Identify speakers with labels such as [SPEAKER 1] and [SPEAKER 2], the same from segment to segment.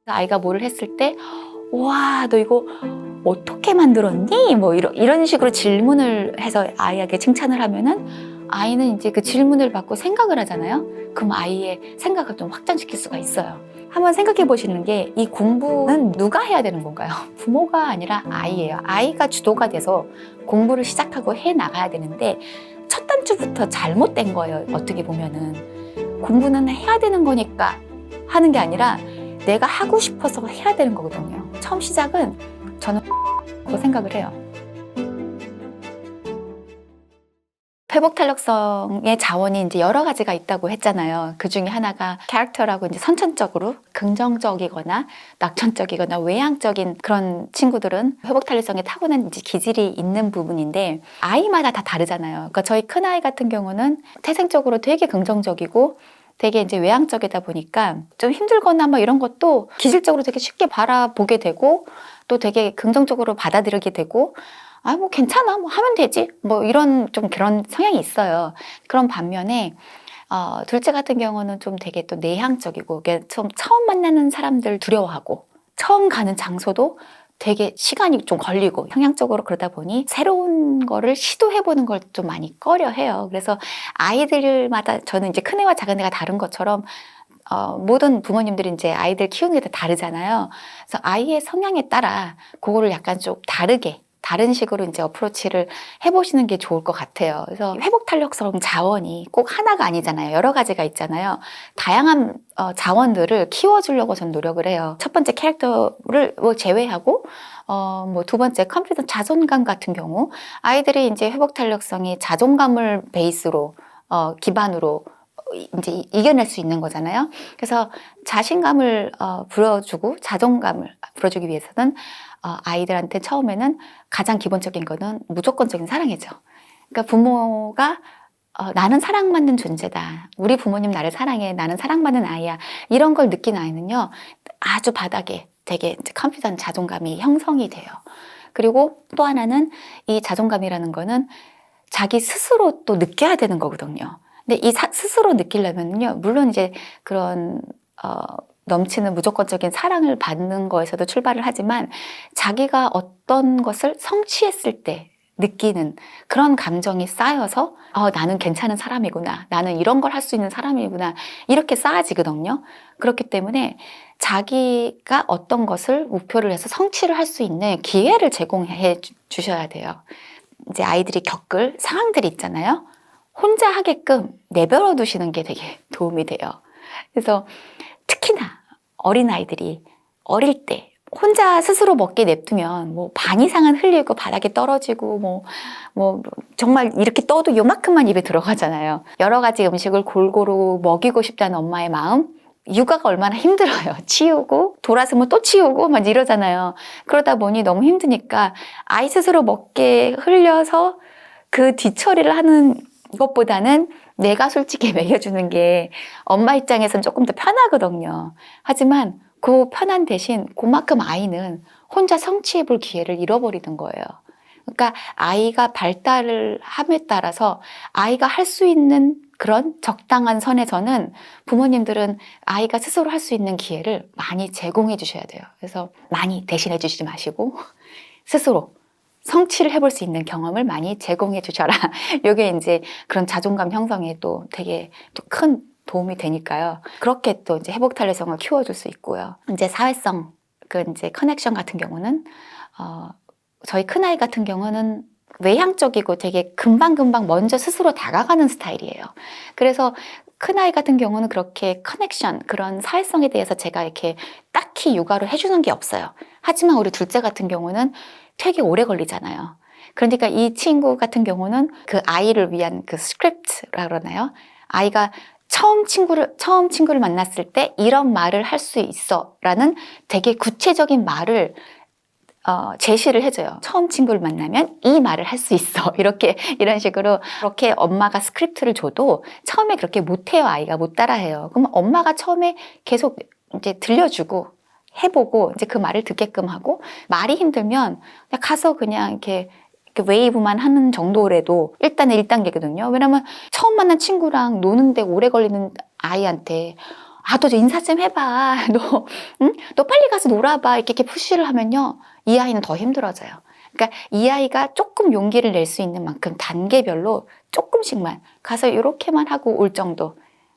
[SPEAKER 1] 아이가 뭐를 했을 때 와, 너 이거 어떻게 만들었니? 뭐 이런 식으로 질문을 해서 아이에게 칭찬을 하면은 아이는 이제 그 질문을 받고 생각을 하잖아요. 그럼 아이의 생각을 좀 확장시킬 수가 있어요. 한번 생각해 보시는 게 이 공부는 누가 해야 되는 건가요? 부모가 아니라 아이예요. 아이가 주도가 돼서 공부를 시작하고 해 나가야 되는데 첫 단추부터 잘못된 거예요. 어떻게 보면은 공부는 해야 되는 거니까 하는 게 아니라 내가 하고 싶어서 해야 되는 거거든요. 처음 시작은 저는 생각을 해요. 회복 탄력성의 자원이 이제 여러 가지가 있다고 했잖아요. 그 중에 하나가 캐릭터라고 이제 선천적으로 긍정적이거나 낙천적이거나 외향적인 그런 친구들은 회복 탄력성에 타고난 이제 기질이 있는 부분인데 아이마다 다 다르잖아요. 그러니까 저희 큰아이 같은 경우는 태생적으로 되게 긍정적이고 되게 이제 외향적이다 보니까 좀 힘들거나 뭐 이런 것도 기질적으로 되게 쉽게 바라보게 되고 또 되게 긍정적으로 받아들이게 되고 아, 뭐 괜찮아, 뭐 하면 되지, 뭐 이런 좀 그런 성향이 있어요. 그런 반면에 둘째 같은 경우는 좀 되게 또 내향적이고 좀 처음 만나는 사람들 두려워하고 처음 가는 장소도 되게 시간이 좀 걸리고 성향적으로 그러다 보니 새로운 거를 시도해보는 걸 좀 많이 꺼려해요. 그래서 아이들마다 저는 이제 큰애와 작은애가 다른 것처럼 모든 부모님들이 이제 아이들 키우는 게 다 다르잖아요. 그래서 아이의 성향에 따라 그거를 약간 좀 다른 식으로 이제 어프로치를 해보시는 게 좋을 것 같아요. 그래서 회복 탄력성 자원이 꼭 하나가 아니잖아요. 여러 가지가 있잖아요. 다양한 자원들을 키워주려고 전 노력을 해요. 첫 번째 캐릭터를 뭐 제외하고 뭐 두 번째 컴퓨터 자존감 같은 경우 아이들이 이제 회복 탄력성이 자존감을 베이스로 기반으로 이제 이겨낼 수 있는 거잖아요. 그래서 자신감을 불어주고 자존감을 불어주기 위해서는 아이들한테 처음에는 가장 기본적인 거는 무조건적인 사랑이죠. 그러니까 부모가 나는 사랑받는 존재다. 우리 부모님 나를 사랑해. 나는 사랑받는 아이야. 이런 걸 느낀 아이는요, 아주 바닥에 되게 이제 컴퓨터한 자존감이 형성이 돼요. 그리고 또 하나는 이 자존감이라는 거는 자기 스스로 또 느껴야 되는 거거든요. 근데 이 스스로 느끼려면요, 물론 이제 그런 넘치는 무조건적인 사랑을 받는 거에서도 출발을 하지만 자기가 어떤 것을 성취했을 때 느끼는 그런 감정이 쌓여서 나는 괜찮은 사람이구나, 나는 이런 걸 할 수 있는 사람이구나, 이렇게 쌓아지거든요. 그렇기 때문에 자기가 어떤 것을 목표를 해서 성취를 할 수 있는 기회를 제공해 주셔야 돼요. 이제 아이들이 겪을 상황들이 있잖아요. 혼자 하게끔 내버려 두시는 게 되게 도움이 돼요. 그래서 특히나 어린아이들이 어릴 때 혼자 스스로 먹게 냅두면 뭐 반 이상은 흘리고 바닥에 떨어지고 뭐 정말 이렇게 떠도 요만큼만 입에 들어가잖아요. 여러 가지 음식을 골고루 먹이고 싶다는 엄마의 마음, 육아가 얼마나 힘들어요. 치우고 돌아서면 또 치우고 막 이러잖아요. 그러다 보니 너무 힘드니까 아이 스스로 먹게 흘려서 그 뒤처리를 하는 것보다는 내가 솔직히 먹여주는 게 엄마 입장에서는 조금 더 편하거든요. 하지만 그 편한 대신 그만큼 아이는 혼자 성취해 볼 기회를 잃어버리는 거예요. 그러니까 아이가 발달을 함에 따라서 아이가 할 수 있는 그런 적당한 선에서는 부모님들은 아이가 스스로 할 수 있는 기회를 많이 제공해 주셔야 돼요. 그래서 많이 대신해 주시지 마시고 스스로 성취를 해볼 수 있는 경험을 많이 제공해 주셔라. 이게 이제 그런 자존감 형성에 또 되게 또 큰 도움이 되니까요. 그렇게 또 이제 회복 탄력성을 키워줄 수 있고요. 이제 사회성, 그 이제 커넥션 같은 경우는 저희 큰아이 같은 경우는 외향적이고 되게 금방금방 먼저 스스로 다가가는 스타일이에요. 그래서 큰아이 같은 경우는 그렇게 커넥션, 그런 사회성에 대해서 제가 이렇게 딱히 육아를 해주는 게 없어요. 하지만 우리 둘째 같은 경우는 되게 오래 걸리잖아요. 그러니까 이 친구 같은 경우는 그 아이를 위한 그 스크립트라 그러나요? 아이가 처음 친구를 만났을 때 이런 말을 할 수 있어 라는 되게 구체적인 말을 제시를 해줘요. 처음 친구를 만나면 이 말을 할 수 있어. 이런 식으로 그렇게 엄마가 스크립트를 줘도 처음에 그렇게 못해요. 아이가 못 따라해요. 그럼 엄마가 처음에 계속 이제 들려주고 해보고 이제 그 말을 듣게끔 하고 말이 힘들면 그냥 가서 그냥 이렇게 웨이브만 하는 정도라도 일단은 1단계거든요. 왜냐면 처음 만난 친구랑 노는데 오래 걸리는 아이한테 너 인사 좀 해봐. 너, 응? 너 빨리 가서 놀아봐. 이렇게 푸시를 하면요. 이 아이는 더 힘들어져요. 그러니까 이 아이가 조금 용기를 낼 수 있는 만큼 단계별로 조금씩만 가서 이렇게만 하고 올 정도.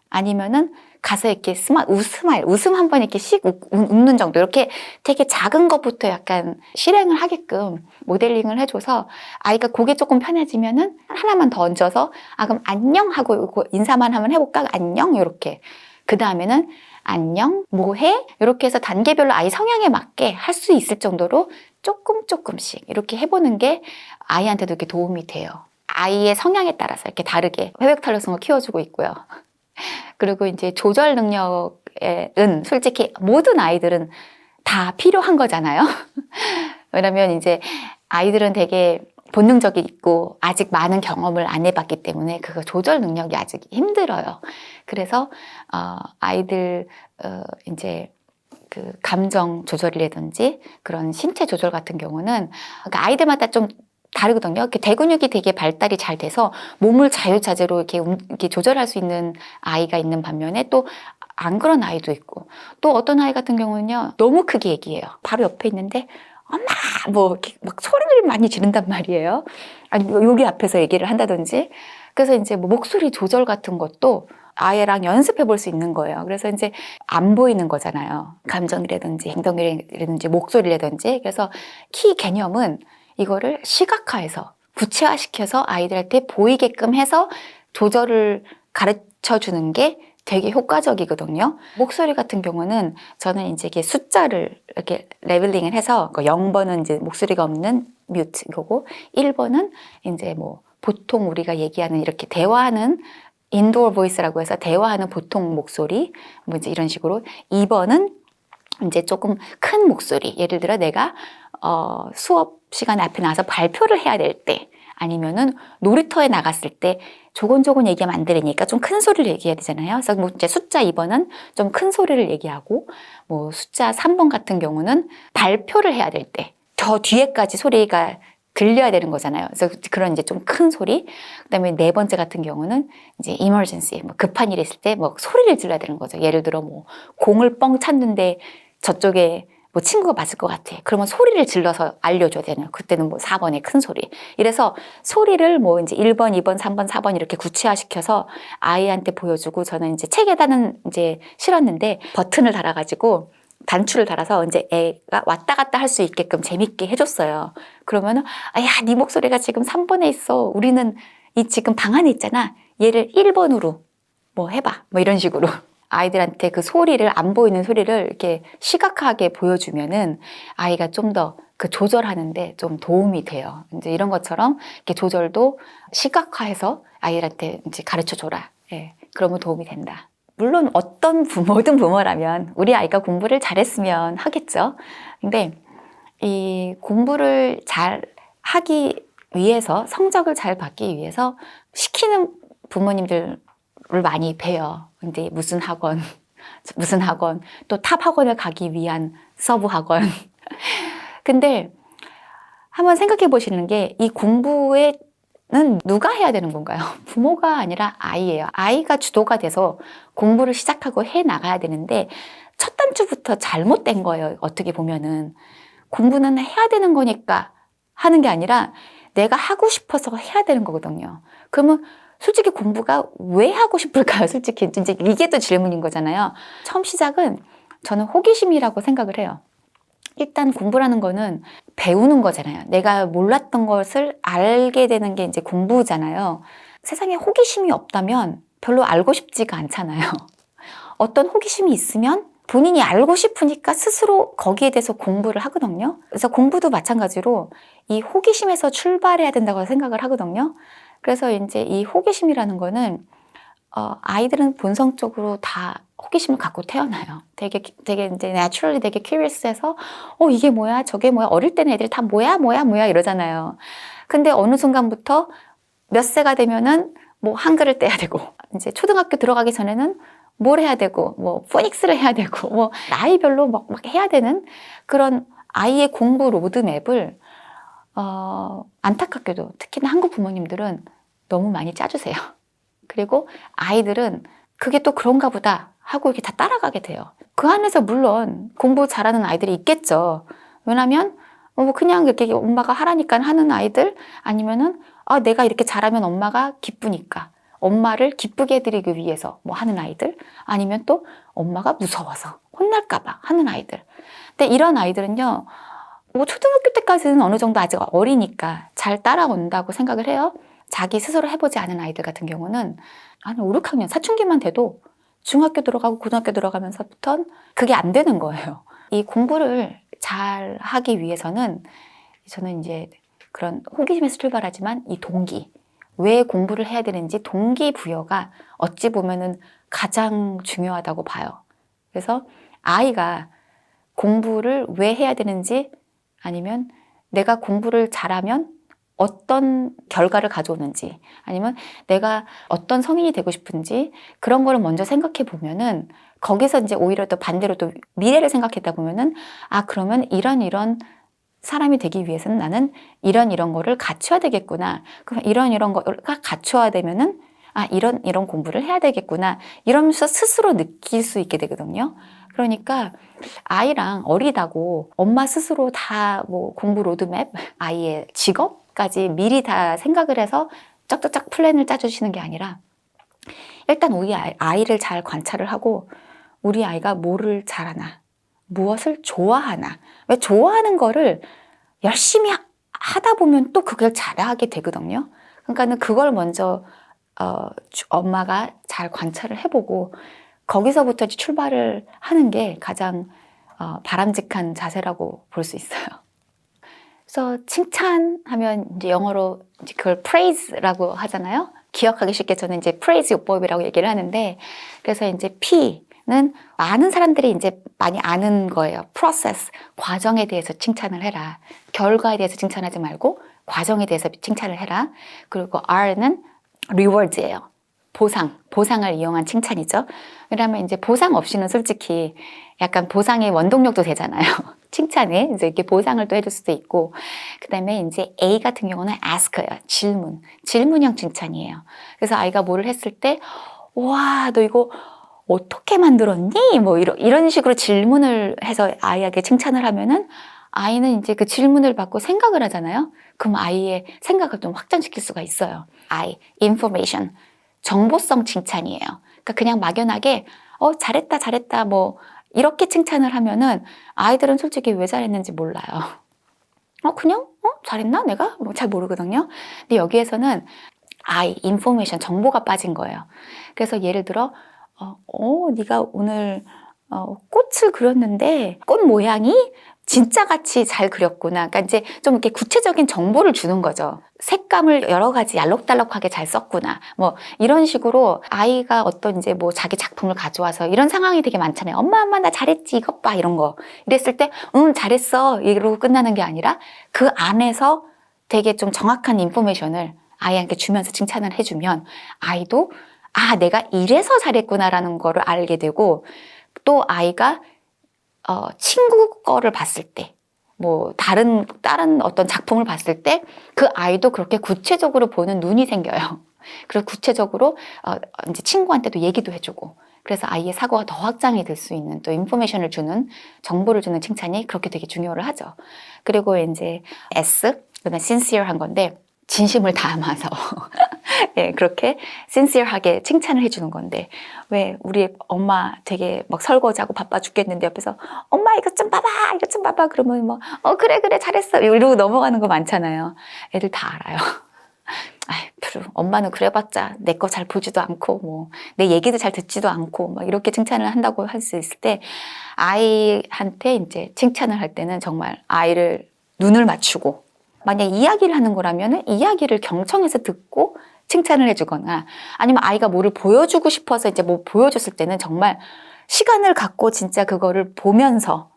[SPEAKER 1] 아니면은 가서 이렇게 웃음 한 번 이렇게 웃는 정도. 이렇게 되게 작은 것부터 약간 실행을 하게끔 모델링을 해줘서 아이가 고개 조금 편해지면은 하나만 더 얹어서 그럼 안녕 하고 인사만 한번 해볼까? 안녕 이렇게. 그 다음에는 안녕, 뭐해? 이렇게 해서 단계별로 아이 성향에 맞게 할 수 있을 정도로 조금씩 이렇게 해보는 게 아이한테도 이렇게 도움이 돼요. 아이의 성향에 따라서 이렇게 다르게 회복 탄력성을 키워주고 있고요. 그리고 이제 조절 능력은 솔직히 모든 아이들은 다 필요한 거잖아요. 왜냐면 이제 아이들은 되게 본능적이고 아직 많은 경험을 안 해봤기 때문에 그거 조절 능력이 아직 힘들어요. 그래서 아이들 이제 그 감정 조절이라든지 그런 신체 조절 같은 경우는 그러니까 아이들마다 좀 다르거든요. 이렇게 대근육이 되게 발달이 잘 돼서 몸을 자유자재로 이렇게 조절할 수 있는 아이가 있는 반면에 또 안 그런 아이도 있고 또 어떤 아이 같은 경우는요 너무 크게 얘기해요. 바로 옆에 있는데 엄마 뭐 이렇게 막 소리를 많이 지른단 말이에요. 아니 여기 앞에서 얘기를 한다든지 그래서 이제 뭐 목소리 조절 같은 것도 아이랑 연습해 볼 수 있는 거예요. 그래서 이제 안 보이는 거잖아요. 감정이라든지 행동이라든지 목소리라든지. 그래서 키 개념은 이거를 시각화해서 구체화시켜서 아이들한테 보이게끔 해서 조절을 가르쳐 주는 게 되게 효과적이거든요. 목소리 같은 경우는 저는 이제 이게 숫자를 이렇게 레벨링을 해서 0번은 이제 목소리가 없는 뮤트 이거고 1번은 이제 뭐 보통 우리가 얘기하는 이렇게 대화하는 인도어 보이스라고 해서 대화하는 보통 목소리 뭐 이제 이런 식으로 2번은 이제 조금 큰 목소리 예를 들어 내가 수업 시간 앞에 나와서 발표를 해야 될 때 아니면은 놀이터에 나갔을 때 조곤조곤 얘기하면 안 되니까 좀 큰 소리를 얘기해야 되잖아요. 그래서 뭐 이제 숫자 2번은 좀 큰 소리를 얘기하고 뭐 숫자 3번 같은 경우는 발표를 해야 될 때 저 뒤에까지 소리가 들려야 되는 거잖아요. 그래서 그런 이제 좀 큰 소리. 그다음에 네 번째 같은 경우는 이제 emergency, 뭐 급한 일이 있을 때 뭐 소리를 질러야 되는 거죠. 예를 들어 뭐 공을 뻥 찼는데 저쪽에 뭐 친구가 맞을 것 같아. 그러면 소리를 질러서 알려줘야 되는. 그때는 뭐 4번의 큰 소리. 이래서 소리를 뭐 이제 1번, 2번, 3번, 4번 이렇게 구체화시켜서 아이한테 보여주고 저는 이제 책에다는 이제 실었는데 버튼을 달아가지고 단추를 달아서 이제 애가 왔다 갔다 할 수 있게끔 재밌게 해줬어요. 그러면은 야, 네 목소리가 지금 3번에 있어. 우리는 이 지금 방 안에 있잖아. 얘를 1번으로 뭐 해봐. 뭐 이런 식으로. 아이들한테 그 소리를 안 보이는 소리를 이렇게 시각화하게 보여주면은 아이가 좀 더 그 조절하는데 좀 도움이 돼요. 이제 이런 것처럼 이렇게 조절도 시각화해서 아이들한테 이제 가르쳐 줘라. 예, 그러면 도움이 된다. 물론 모든 부모라면 우리 아이가 공부를 잘했으면 하겠죠. 근데 이 공부를 잘 하기 위해서 성적을 잘 받기 위해서 시키는 부모님들을 많이 봬요. 근데 무슨 학원 또 탑 학원을 가기 위한 서브 학원. 근데 한번 생각해 보시는 게 이 공부에는 누가 해야 되는 건가요? 부모가 아니라 아이예요. 아이가 주도가 돼서 공부를 시작하고 해 나가야 되는데 첫 단추부터 잘못된 거예요. 어떻게 보면은 공부는 해야 되는 거니까 하는 게 아니라 내가 하고 싶어서 해야 되는 거거든요. 그러면 솔직히 공부가 왜 하고 싶을까요? 솔직히 이제 이게 또 질문인 거잖아요. 처음 시작은 저는 호기심이라고 생각을 해요. 일단 공부라는 거는 배우는 거잖아요. 내가 몰랐던 것을 알게 되는 게 이제 공부잖아요. 세상에 호기심이 없다면 별로 알고 싶지가 않잖아요. 어떤 호기심이 있으면 본인이 알고 싶으니까 스스로 거기에 대해서 공부를 하거든요. 그래서 공부도 마찬가지로 이 호기심에서 출발해야 된다고 생각을 하거든요. 그래서 이제 이 호기심이라는 거는 아이들은 본성적으로 다 호기심을 갖고 태어나요. 되게 이제 naturally 되게 curious해서 이게 뭐야 저게 뭐야 어릴 때는 애들 다 뭐야 이러잖아요. 근데 어느 순간부터 몇 세가 되면은 뭐 한글을 떼야 되고 이제 초등학교 들어가기 전에는 뭘 해야 되고 뭐 포닉스를 해야 되고 뭐 나이별로 막 해야 되는 그런 아이의 공부 로드맵을 안타깝게도 특히나 한국 부모님들은 너무 많이 짜주세요. 그리고 아이들은 그게 또 그런가 보다 하고 이렇게 다 따라가게 돼요. 그 안에서 물론 공부 잘하는 아이들이 있겠죠. 왜냐면 뭐 그냥 이렇게 엄마가 하라니까 하는 아이들, 아니면은 내가 이렇게 잘하면 엄마가 기쁘니까 엄마를 기쁘게 해드리기 위해서 뭐 하는 아이들, 아니면 또 엄마가 무서워서 혼날까봐 하는 아이들. 근데 이런 아이들은요, 뭐 초등학교 때까지는 어느 정도 아직 어리니까 잘 따라온다고 생각을 해요. 자기 스스로 해보지 않은 아이들 같은 경우는 한 5, 6학년 사춘기만 돼도 중학교 들어가고 고등학교 들어가면서부터는 그게 안 되는 거예요. 이 공부를 잘 하기 위해서는 저는 이제 그런 호기심에서 출발하지만 이 동기, 왜 공부를 해야 되는지 동기부여가 어찌 보면은 가장 중요하다고 봐요. 그래서 아이가 공부를 왜 해야 되는지, 아니면 내가 공부를 잘하면 어떤 결과를 가져오는지, 아니면 내가 어떤 성인이 되고 싶은지, 그런 거를 먼저 생각해 보면은 거기서 이제 오히려 또 반대로 또 미래를 생각했다 보면은 그러면 이런 사람이 되기 위해서는 나는 이런 거를 갖춰야 되겠구나. 그럼 이런 거가 갖춰야 되면은 이런 공부를 해야 되겠구나. 이러면서 스스로 느낄 수 있게 되거든요. 그러니까 아이랑 어리다고 엄마 스스로 다 뭐 공부 로드맵, 아이의 직업까지 미리 다 생각을 해서 짝짝짝 플랜을 짜주시는 게 아니라, 일단 우리 아이를 잘 관찰을 하고 우리 아이가 뭐를 잘하나, 무엇을 좋아하나. 왜 좋아하는 거를 열심히 하다 보면 또 그걸 잘하게 되거든요. 그러니까는 그걸 먼저 엄마가 잘 관찰을 해보고 거기서부터 출발을 하는 게 가장 바람직한 자세라고 볼 수 있어요. 그래서 칭찬하면 이제 영어로 이제 그걸 praise라고 하잖아요. 기억하기 쉽게 저는 이제 praise 요법이라고 얘기를 하는데, 그래서 이제 P는 많은 사람들이 이제 많이 아는 거예요. process, 과정에 대해서 칭찬을 해라. 결과에 대해서 칭찬하지 말고 과정에 대해서 칭찬을 해라. 그리고 R는 reward예요. 보상을 이용한 칭찬이죠. 왜냐하면 이제 보상 없이는 솔직히 약간 보상의 원동력도 되잖아요. 칭찬에 이제 이렇게 보상을 또 해줄 수도 있고, 그 다음에 이제 A 같은 경우는 ask예요. 질문형 칭찬이에요. 그래서 아이가 뭐를 했을 때, 와, 너 이거 어떻게 만들었니? 뭐 이런 식으로 질문을 해서 아이에게 칭찬을 하면은 아이는 이제 그 질문을 받고 생각을 하잖아요. 그럼 아이의 생각을 좀 확장시킬 수가 있어요. information. 정보성 칭찬이에요. 그러니까 그냥 막연하게 잘했다 뭐 이렇게 칭찬을 하면은 아이들은 솔직히 왜 잘했는지 몰라요. 그냥 잘했나 내가? 뭐 잘 모르거든요. 근데 여기에서는 information, 정보가 빠진 거예요. 그래서 예를 들어 네가 오늘 꽃을 그렸는데 꽃 모양이 진짜 같이 잘 그렸구나. 그러니까 이제 좀 이렇게 구체적인 정보를 주는 거죠. 색감을 여러 가지 알록달록하게 잘 썼구나. 뭐 이런 식으로 아이가 어떤 이제 뭐 자기 작품을 가져와서, 이런 상황이 되게 많잖아요. 엄마 나 잘했지 이것 봐 이런 거. 이랬을 때 잘했어 이러고 끝나는 게 아니라 그 안에서 되게 좀 정확한 인포메이션을 아이한테 주면서 칭찬을 해주면 아이도 내가 이래서 잘했구나라는 거를 알게 되고, 또 아이가 친구 거를 봤을 때, 뭐 다른 어떤 작품을 봤을 때 그 아이도 그렇게 구체적으로 보는 눈이 생겨요. 그리고 구체적으로 이제 친구한테도 얘기도 해주고, 그래서 아이의 사고가 더 확장이 될 수 있는 또 인포메이션을 주는, 정보를 주는 칭찬이 그렇게 되게 중요를 하죠. 그리고 이제 S, 그다음에 sincere한 건데 진심을 담아서 예, 그렇게 sincere하게 칭찬을 해주는 건데, 왜 우리 엄마 되게 막 설거지하고 바빠 죽겠는데 옆에서 엄마 이것 좀 봐봐 그러면 뭐 그래 잘했어 이러고 넘어가는 거 많잖아요. 애들 다 알아요. 엄마는 그래봤자 내 거 잘 보지도 않고 뭐 내 얘기도 잘 듣지도 않고 막 이렇게 칭찬을 한다고 할 수 있을 때, 아이한테 이제 칭찬을 할 때는 정말 아이를 눈을 맞추고, 만약 이야기를 하는 거라면 이야기를 경청해서 듣고 칭찬을 해주거나, 아니면 아이가 뭐를 보여주고 싶어서 이제 뭐 보여줬을 때는 정말 시간을 갖고 진짜 그거를 보면서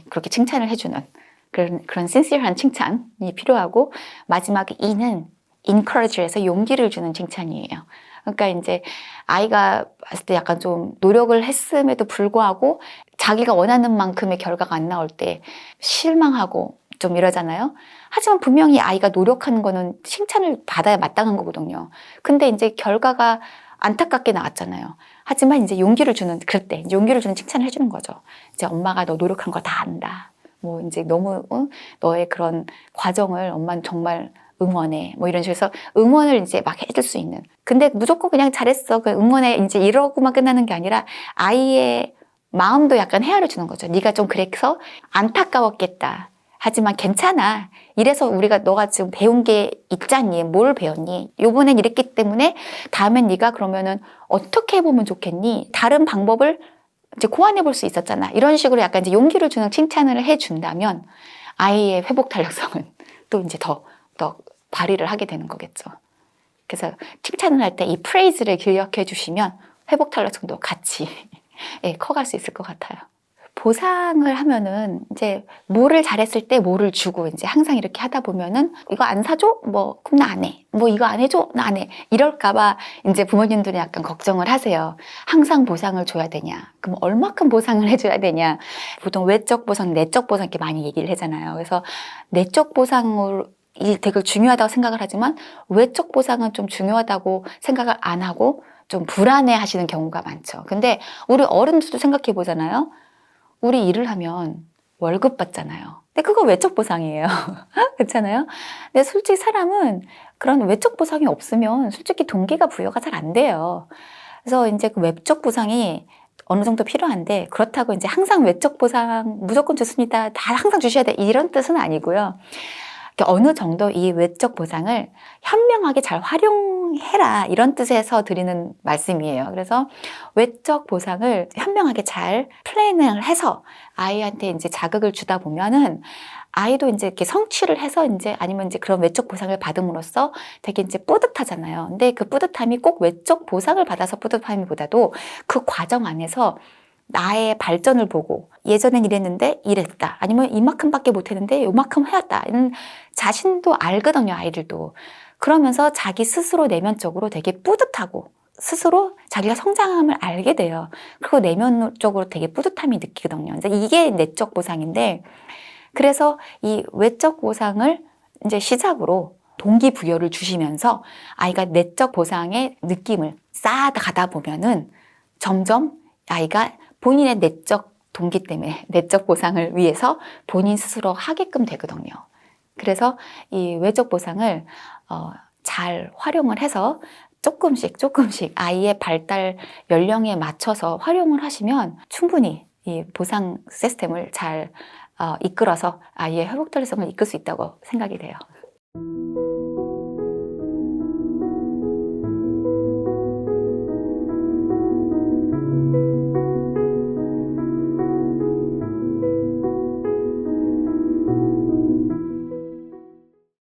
[SPEAKER 1] 그렇게 칭찬을 해주는 그런 sincere한 칭찬이 필요하고, 마지막 E는 encourage에서 용기를 주는 칭찬이에요. 그러니까 이제 아이가 봤을 때 약간 좀 노력을 했음에도 불구하고 자기가 원하는 만큼의 결과가 안 나올 때 실망하고 좀 이러잖아요. 하지만 분명히 아이가 노력하는 거는 칭찬을 받아야 마땅한 거거든요. 근데 이제 결과가 안타깝게 나왔잖아요. 하지만 이제 용기를 주는, 그럴 때 용기를 주는 칭찬을 해주는 거죠. 이제 엄마가 너 노력한 거 다 안다. 뭐 이제 너무 너의 그런 과정을 엄마는 정말 응원해. 뭐 이런 식으로 해서 응원을 이제 막 해줄 수 있는. 근데 무조건 그냥 잘했어. 그 응원해. 이제 이러고만 끝나는 게 아니라 아이의 마음도 약간 헤아려 주는 거죠. 네가 좀 그래서 안타까웠겠다. 하지만 괜찮아. 이래서 우리가 너가 지금 배운 게 있잖니. 뭘 배웠니? 요번엔 이랬기 때문에 다음엔 네가 그러면은 어떻게 해보면 좋겠니? 다른 방법을 이제 고안해 볼 수 있었잖아. 이런 식으로 약간 이제 용기를 주는 칭찬을 해준다면 아이의 회복 탄력성은 또 이제 더 발휘를 하게 되는 거겠죠. 그래서 칭찬을 할 때 이 프레이즈를 기억해 주시면 회복 탄력성도 같이 예, 커갈 수 있을 것 같아요. 보상을 하면은 이제 뭐를 잘했을 때 뭐를 주고 이제 항상 이렇게 하다 보면은 이거 안 사줘? 뭐 그럼 나 안 해. 뭐 이거 안 해줘? 나 안 해. 이럴까봐 이제 부모님들이 약간 걱정을 하세요. 항상 보상을 줘야 되냐? 그럼 얼마큼 보상을 해줘야 되냐? 보통 외적 보상, 내적 보상 이렇게 많이 얘기를 하잖아요. 그래서 내적 보상을 이 되게 중요하다고 생각을 하지만 외적 보상은 좀 중요하다고 생각을 안 하고 좀 불안해 하시는 경우가 많죠. 근데 우리 어른들도 생각해 보잖아요. 우리 일을 하면 월급 받잖아요. 근데 그거 외적 보상이에요. 그렇잖아요? 근데 솔직히 사람은 그런 외적 보상이 없으면 솔직히 동기가 부여가 잘 안 돼요. 그래서 이제 그 외적 보상이 어느 정도 필요한데 그렇다고 이제 항상 외적 보상 무조건 좋습니다. 다 항상 주셔야 돼. 이런 뜻은 아니고요. 어느 정도 이 외적 보상을 현명하게 잘 활용해라 이런 뜻에서 드리는 말씀이에요. 그래서 외적 보상을 현명하게 잘 플래닝을 해서 아이한테 이제 자극을 주다 보면은 아이도 이제 이렇게 성취를 해서 이제 아니면 이제 그런 외적 보상을 받음으로써 되게 이제 뿌듯하잖아요. 근데 그 뿌듯함이 꼭 외적 보상을 받아서 뿌듯함이보다도 그 과정 안에서 나의 발전을 보고 예전엔 이랬는데 이랬다. 아니면 이만큼밖에 못했는데 요만큼 해왔다. 이런 자신도 알거든요, 아이들도. 그러면서 자기 스스로 내면적으로 되게 뿌듯하고 스스로 자기가 성장함을 알게 돼요. 그리고 내면적으로 되게 뿌듯함이 느끼거든요. 이게 내적 보상인데 그래서 이 외적 보상을 이제 시작으로 동기부여를 주시면서 아이가 내적 보상의 느낌을 쌓아가다 보면은 점점 아이가 본인의 내적 동기 때문에 내적 보상을 위해서 본인 스스로 하게끔 되거든요. 그래서 이 외적 보상을 잘 활용을 해서 조금씩 아이의 발달 연령에 맞춰서 활용을 하시면 충분히 이 보상 시스템을 잘 이끌어서 아이의 회복 탄력성을 이끌 수 있다고 생각이 돼요.